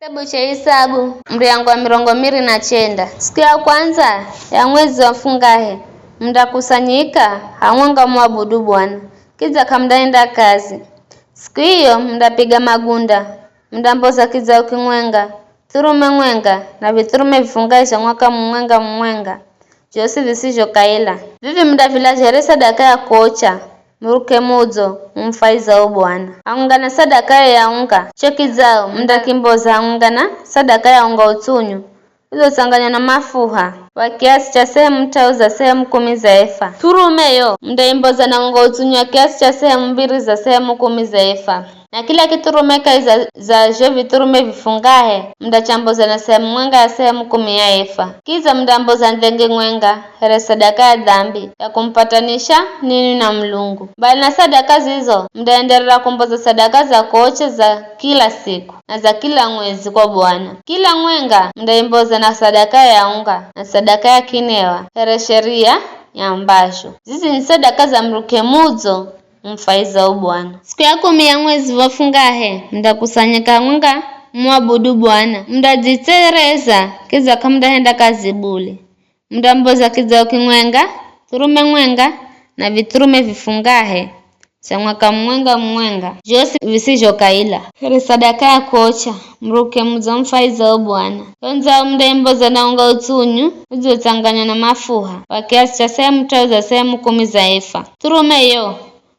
Kitabu cha Hesabu mriango wa mirongo miri na chenda. Siku ya kwanza ya mwezi wa fungahe mdakusanyika hamwanga mwabudu Bwana. Kiza kamdaenda kazi. Siku hiyo mdapiga magunda, mdamboza kiza ukimwenga, turume mwenga na viturume vifungaisha mwaka mwenga. Josi visijo kaila. Vivi mdavilaje sadaka ya kocha. Muruke muzo mfaiza Bwana. Aungana sadaka ya unga choki zao mdakimboza aungana sadaka ya unga utunyu hizo sanganya na mafuha wa kiasi cha sehemu tau za sehemu 10 za efa. Turumeyo mdaimboza na unga utunyu wa kiasi cha sehemu 2 za sehemu 10 za efa. Na kila kiturumeka za jevi turume vifungahe mdachamboza na sehemu mwenga ya sehemu 10 ya efa. Kiza mdamboza ndenge mwenga here sadaka ya dhambi ya kumpatanisha nini na Mlungu. Bali na sadaka zizo mdaendelea kumboza sadaka za koche za kila siku na za kila mwezi kwa Bwana. Kila mwenga mdaimboza na sadaka ya unga na sadaka ya kinewa here sheria ya mbasho. Zizi ni sadaka za mruke muzo mfaiza Bwana. Siku ya 10 ya mwezi wa fungahe mdakusanyika mwenga mwabudu Bwana. Mdajitereza kiza kamdaenda kazi bule. Mdamboza kiza ukimwenga, turume mwenga na viturume vifungahe cha mwaka mwenga. Josi visijo kaila. Here sadaka ya kocha mruke muzo mfaiza Bwana. Yonza mdaimboza na unga utunyu uzo tanganya na mafuha wa kiasi cha sehemu tau za sehemu 10 za efa. Turume yo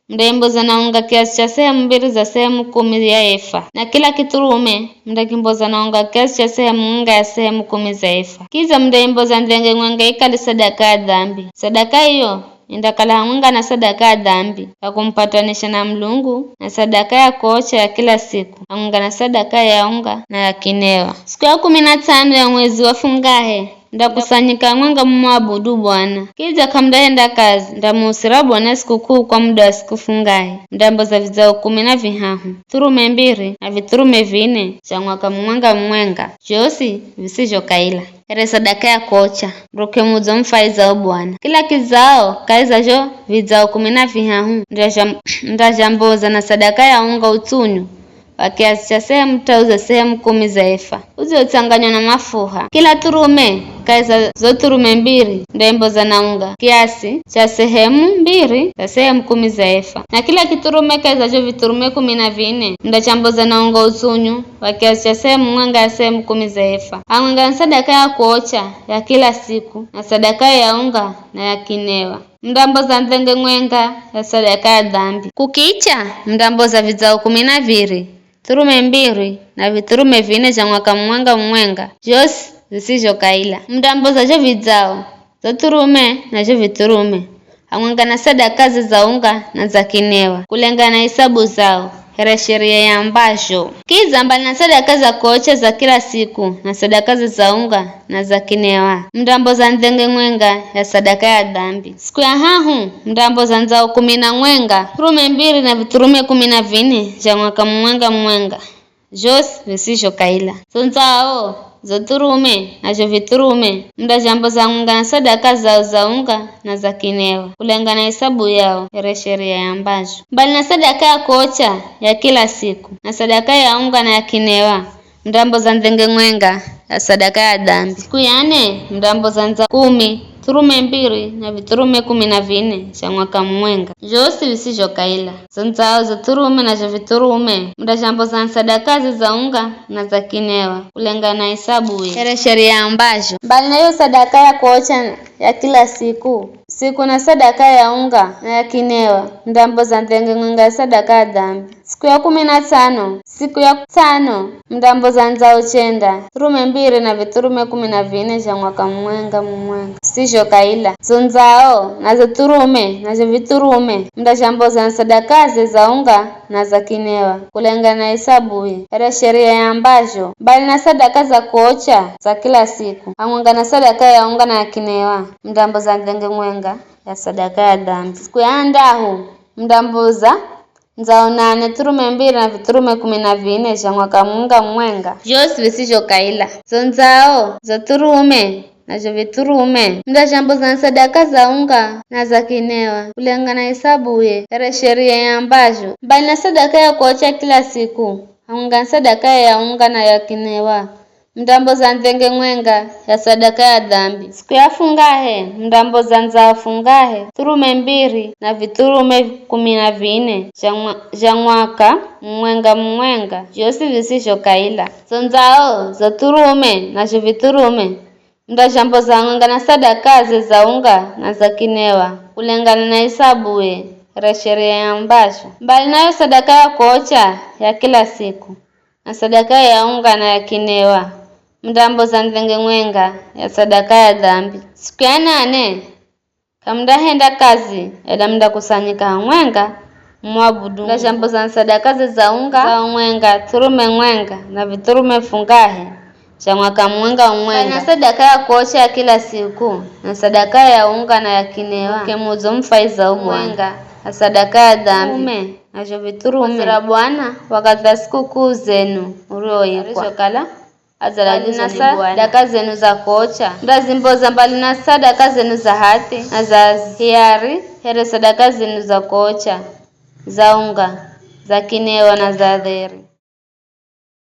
mdaimboza na unga kiasi cha sehemu 2 za sehemu 10 ya efa. Na kila kiturume mdakimboza na unga kiasi cha sehemu mwenga ya sehemu 10 za efa. Kiza mdaimboza ndenge mwenga ikali sadaka ya dhambi. Sadaka hiyo indakala mwenga na sadaka ya dhambi ya kumpatanisha na Mlungu na sadaka ya kocha ya kila siku mwenga na sadaka ya unga na ya kinewa. Siku ya 15 ya mwezi wa fungahe ndakusanyika mwenga mwabudu Bwana. Kiza kamdaenda kazi ndamusira Bwana sikukuu kwa muda wa siku fungahe. Mdamboza vizao 10 na vihahu, turume 2 na viturume 4 cha mwaka mwenga. Josi visijo kaila. Here sadaka ya kocha mruke muzo mfaiza Bwana. Kila kizao kaiza jo vizao 10 na vihahu ndajamboza na sadaka ya unga utunyu wa kiasi cha sehemu tau za sehemu 10 za efa. Uzo utanganywa na mafuha. Kila turume kaiza zo turume 2 ndaimboza na unga kiasi cha sehemu 2 za sehemu 10 za efa. Na kila kiturume kaiza jo viturume 14 mdachamboza na unga utunyu wa kiasi cha sehemu mwenga ya sehemu 10 za efa. Amwenga na sadaka ya kuocha ya kila siku na sadaka ya unga na ya kinewa. Mdamboza ndenge mwenga ya sadaka ya dhambi. Kukicha mdamboza vizao 12 turume 2 na viturume 4 cha mwaka mwenga. Josi zisijo kaila. Mdamboza jo vizao zo turume na jo viturume amwenga na sadaka za unga na za kinewa kulengana na hesabu zao here sheria ya mbasho. Kiza mbali na sadaka za kocha za kila siku na sadaka za unga na za kinewa mdamboza ndenge mwenga ya sadaka ya dhambi. Siku ya hahu mdamboza nzao 10 na mwenga, turume 2 na viturume 14 cha mwaka mwenga. Josi visijo kaila. Sonzao zo turume na jo viturume mdajamboza unga na sadaka zao za unga na za kinewa kulengana na hesabu yao here sheria ya mbasho. Mbali na sadaka ya kocha ya kila siku na sadaka ya unga na ya kinewa mdamboza ndenge mwenga ya sadaka ya dhambi. Siku ya 4 mdamboza nza 10 turume 2 na viturume 14 cha mwaka mwenga. Josi visijo kaila. Sonzao zo turume na jo viturume mdajamboza sadaka za unga na za kinewa kulengana na hesabu here sheria ya mbasho. Bali na hiyo sadaka ya kuocha ya kila siku na sadaka ya unga na ya kinewa mdamboza ndenge mwenga ya sadaka ya dhambi. Siku ya 15 siku ya 5 mdamboza nzao 9 turume 2 na viturume 14 cha mwaka mwenga. Sijo kaila. Zonzao na zo turume na zo viturume mdajamboza na sadaka za unga na za kinewa kulengana na hesabu here sheria ya mbasho. Bali na sadaka za kuocha za kila siku amwenga na sadaka ya unga na ya kinewa mdamboza ndenge mwenga ya sadaka ya dhambi. Siku ya ndahu mdamboza nzao 8 turume 2 na viturume 14 cha mwaka mwenga. Josi visijo kaila. Zonzao zo turume na jo viturume mdajamboza na sadaka za unga na za kinewa kulengana na hesabu here sheria ya mbasho. Bali na sadaka ya kuocha kila siku unga sadaka ya unga na ya kinewa mndambo za nzenge mwenga ya sadaka ya dhambi. Siku ya fungahe mndambo za nza fungahe turume mbiri na viturume 14 ja mwaka mwenga josi visisho kaila zonzao za turume na viturume mndashambo za mwenga na sadaka za unga na za kinewa kulengana na hesabu we sheria ya mbasha. Mbali nayo sadaka ya kocha ya kila siku na sadaka ya unga na ya kinewa mndambo za nzenge mwenga ya sadaka ya dhambi. Siku ya 8 kamndahenda kazi eda mnda kusanyika mwenga mwabudu ndashambo za sadaka za unga za mwenga turume mwenga na viturume fungahe cha mwaka mwenga na sadaka ya kocha ya kila siku na sadaka ya unga na ya kinewa kemuzo mfaiza mwenga na sadaka ya dhambi na viturume za Bwana wakati wa sikukuu zenu urioyekwa kala azalina sadaka zenu za kocha ndazimboza mbali na sadaka zenu za hati na za hiari here sadaka zenu za kocha za unga za kinewa na za dheri.